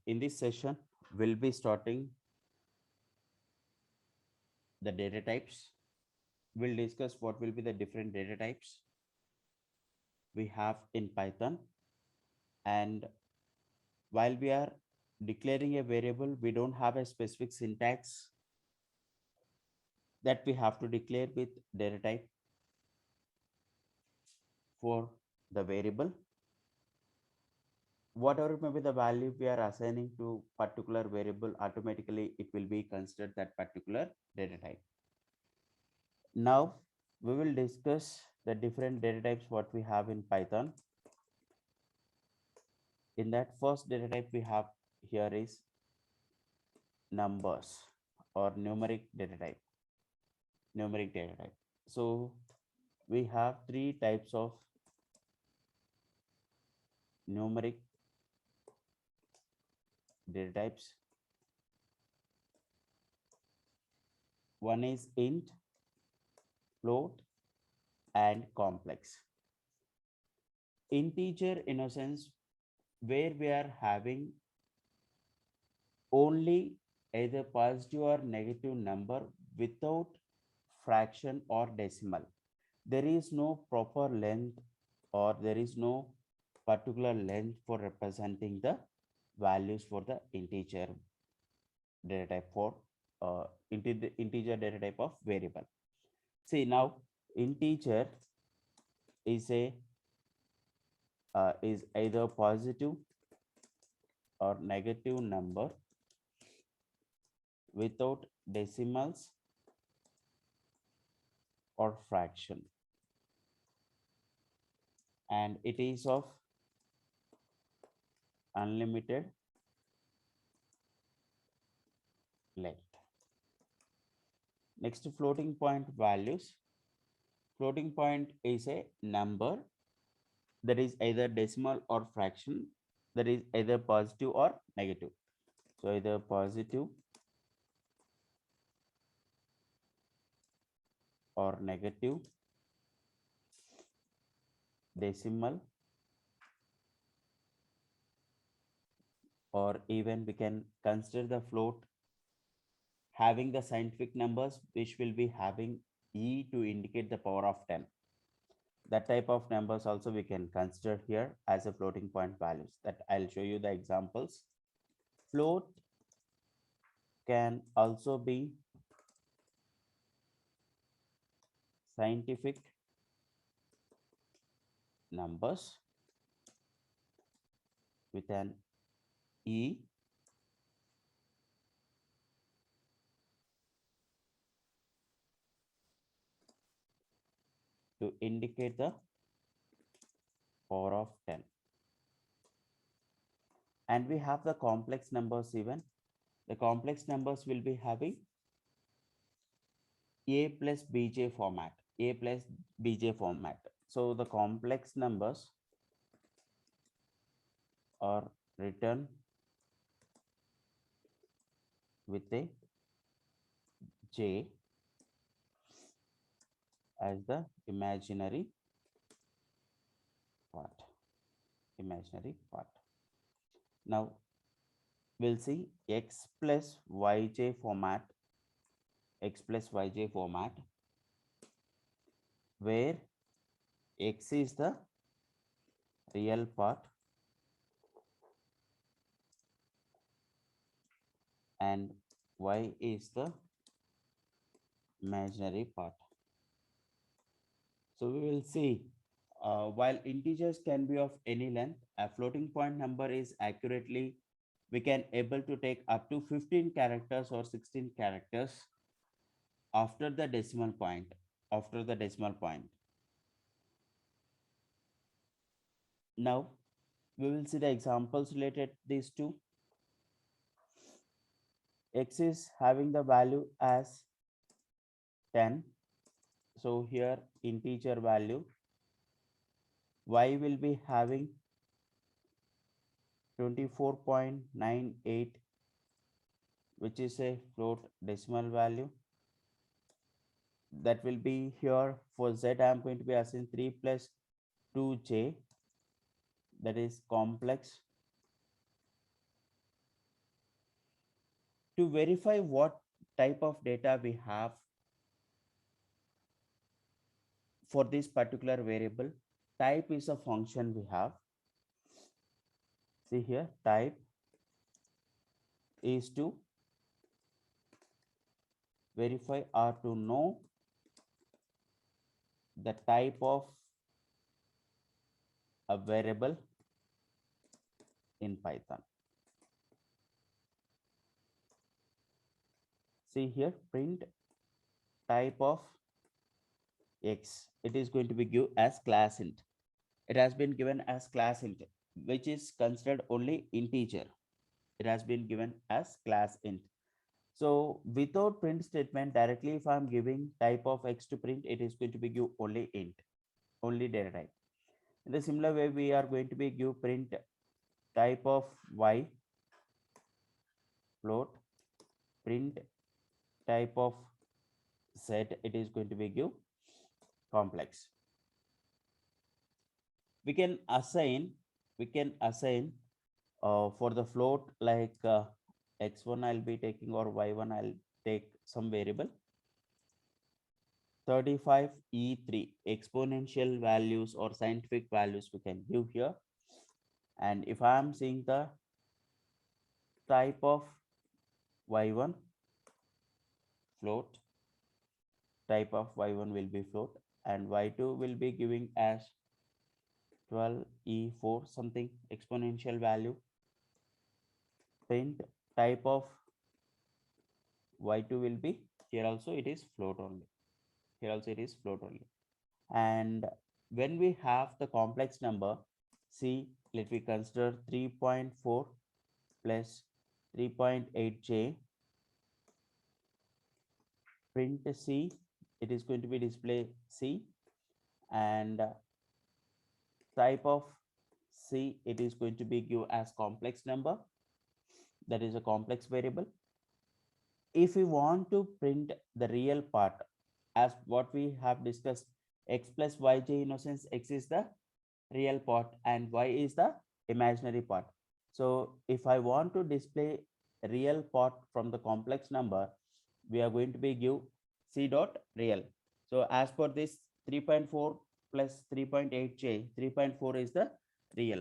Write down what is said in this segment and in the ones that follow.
In this session, we'll be starting the data types. We'll discuss what will be the different data types we have in Python. And while we are declaring a variable, we don't have a specific syntax that we have to declare with data type for the variable. Whatever may be the value we are assigning to particular variable, automatically it will be considered that particular data type. Now we will discuss the different data types what we have in Python. In that first data type we have here is numbers or numeric data type. Numeric data type. So we have three types of numeric data types. One is int, float, and complex. Integer, in a sense, where we are having only either positive or negative number without fraction or decimal. There is no proper length or there is no particular length for representing the values for the integer data type for integer data type of variable. See, now integer is a is either positive or negative number without decimals or fraction, and it is of unlimited length. Next, floating point values. Floating point is a number that is either decimal or fraction, that is either positive or negative. So either positive or negative, decimal, or even we can consider the float having the scientific numbers which will be having e to indicate the power of 10. That type of numbers also we can consider here as a floating point values. That I'll show you the examples. Float can also be scientific numbers with an e to indicate the power of 10. And we have the complex numbers even. The complex numbers will be having a plus bj format, a plus bj format. So the complex numbers are written with a j as the imaginary part. Imaginary part. Now we'll see x plus yj format, x plus yj format, where x is the real part and y is the imaginary part. So we will see, while integers can be of any length, a floating point number is accurately, we can able to take up to 15 characters or 16 characters after the decimal point. After the decimal point. Now we will see the examples related these two. X is having the value as 10. So here integer value. Y will be having 24.98, which is a float decimal value. That will be here for Z. I am going to be assigning 3 plus 2j, that is complex To verify what type of data we have for this particular variable, type is a function we have. See here, type is to verify or to know the type of a variable in Python. See here, print type of x. It is going to be given as class int. It has been given as class int, which is considered only integer. It has been given as class int. So without print statement, directly if I'm giving type of x to print, it is going to be give only int, only data type. In the similar way, we are going to be give print type of y, float, print type of z, it is going to be give complex. We can assign, we can assign for the float like x1 I'll be taking or y1 I'll take some variable 35e3 exponential values or scientific values we can give here. And if I am seeing the type of y1 float, type of y1 will be float and y2 will be giving as 12e4 something exponential value. Print type of y2 will be, here also it is float only, here also it is float only. And when we have the complex number, see, let me consider 3.4 plus 3.8j, print c, it is going to be display c, and type of c, it is going to be give as complex number, that is a complex variable. If we want to print the real part, as what we have discussed, x plus yj, in essence x is the real part and y is the imaginary part. So if I want to display real part from the complex number, we are going to be give c dot real. So as per this 3.4 plus 3.8j, 3.4 is the real.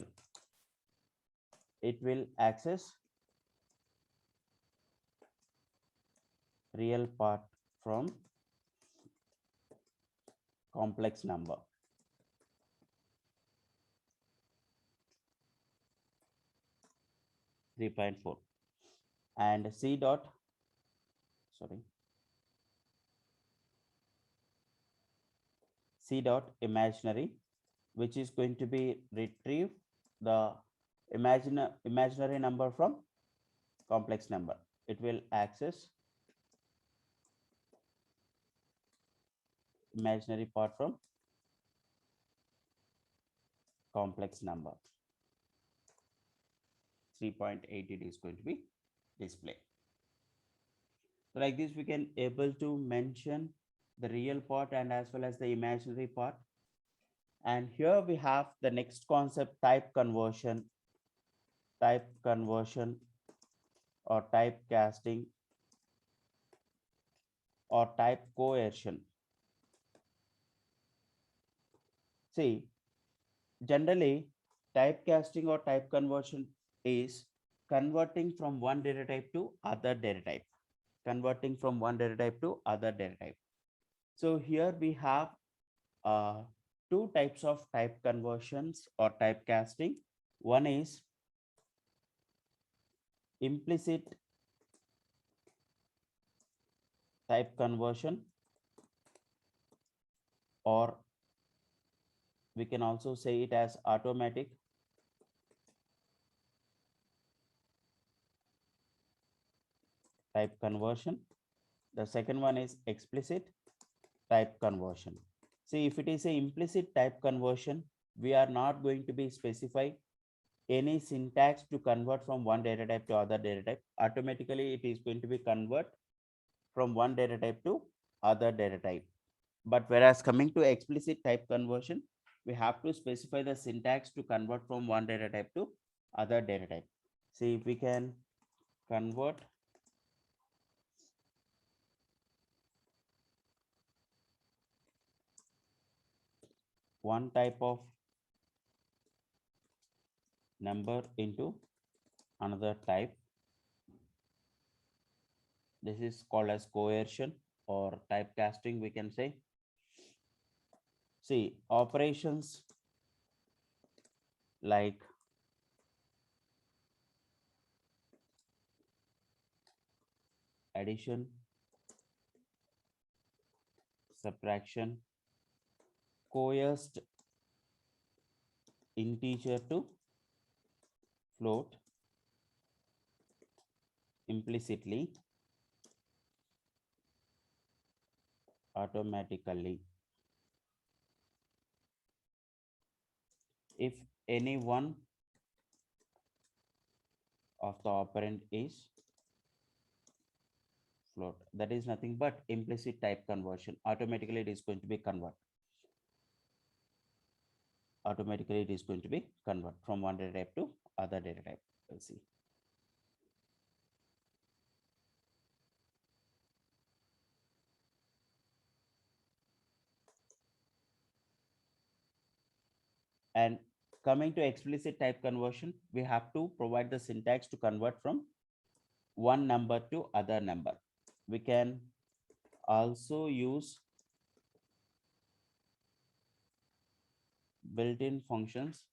It will access real part from complex number. 3.4 and c dot, sorry, c dot imaginary, which is going to be retrieve the imaginary number from complex number. It will access imaginary part from complex number. 3.8 it is going to be displayed. So like this we can able to mention the real part and as well as the imaginary part. And here we have the next concept, type conversion or type casting or type coercion. See, generally typecasting or type conversion is converting from one data type to other data type, converting from one data type to other data type. So here we have two types of type conversions or typecasting. One is implicit type conversion, or we can also say it as automatic type conversion. The second one is explicit type conversion. See, if it is a implicit type conversion, we are not going to be specify any syntax to convert from one data type to other data type. Automatically, it is going to be convert from one data type to other data type. But whereas coming to explicit type conversion, we have to specify the syntax to convert from one data type to other data type. See, if we can convert one type of number into another type. This is called as coercion or typecasting, we can say. See, operations like addition, subtraction, coerced integer to float implicitly, automatically. If any one of the operand is float, that is nothing but implicit type conversion. Automatically it is going to be convert. Automatically it is going to be convert from one data type to other data type. We'll see. And coming to explicit type conversion, we have to provide the syntax to convert from one number to other number. We can also use built-in functions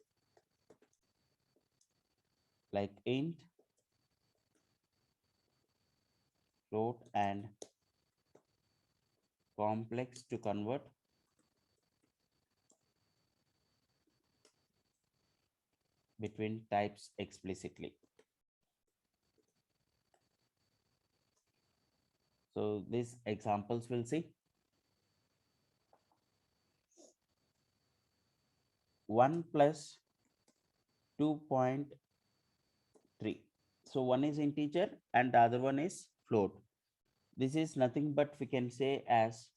like int, float, and complex to convert between types explicitly. So these examples we'll see. 1 plus 2.3. So one is integer and the other one is float. This is nothing but we can say as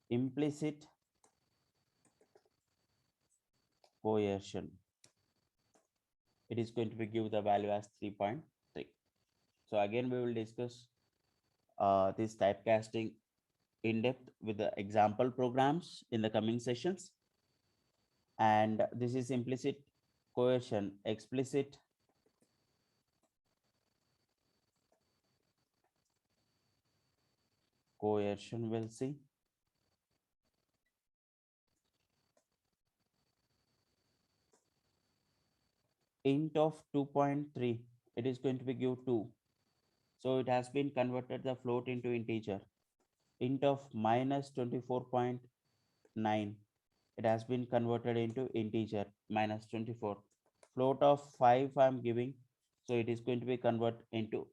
implicit coercion. It is going to be give the value as 3.3. So again, we will discuss this typecasting in depth with the example programs in the coming sessions. And this is implicit coercion, explicit coercion we'll see. Int of 2.3, it is going to be give 2. So it has been converted the float into integer. Int of minus 24.9, it has been converted into integer minus 24. Float of 5 I'm giving, so it is going to be converted into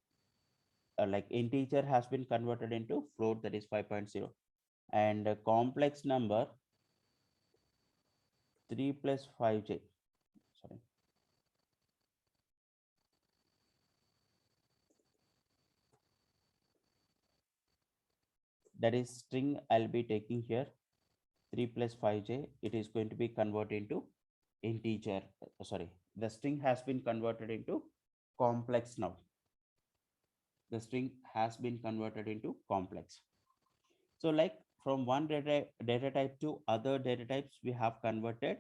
like integer has been converted into float, that is 5.0. And a complex number 3 plus 5j, sorry, that is string I'll be taking here. 3 plus 5j, it is going to be converted into integer. Sorry, the string has been converted into complex now. The string has been converted into complex. So like from one data type to other data types, we have converted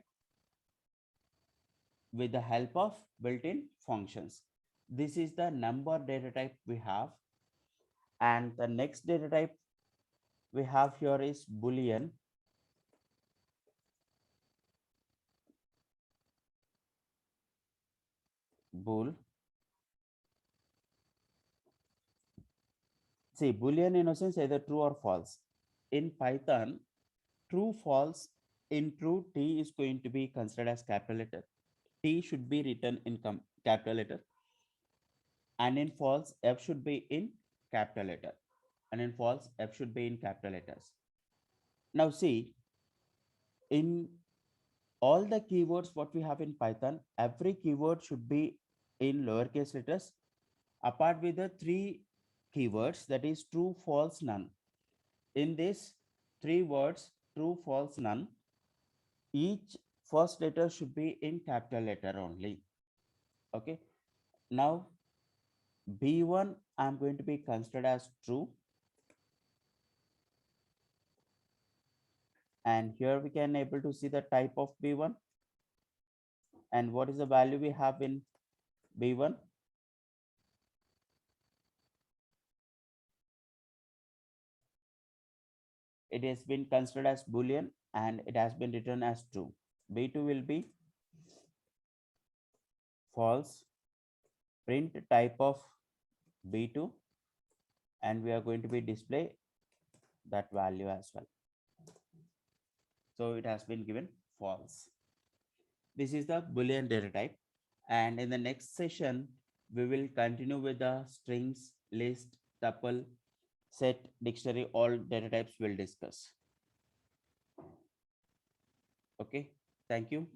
with the help of built-in functions. This is the number data type we have. And the next data type we have here is Boolean. Bool. See, Boolean in essence either true or false. In Python, true, false. In true, T is going to be considered as capital letter. T should be written in capital letter. And in false, F should be in capital letter. And in false, F should be in capital letters. Now see, in all the keywords what we have in Python, every keyword should be in lowercase letters, apart with the three keywords, that is true, false, none. In this three words, true, false, none, each first letter should be in capital letter only. Okay. Now B1 I'm going to be considered as true. And here we can able to see the type of B1 and what is the value we have in B1. It has been considered as Boolean and it has been written as true. B2 will be false. Print type of B2 and we are going to be display that value as well. So it has been given false. This is the Boolean data type. And in the next session, we will continue with the strings, list, tuple, set, dictionary, all data types we'll discuss. Okay, thank you.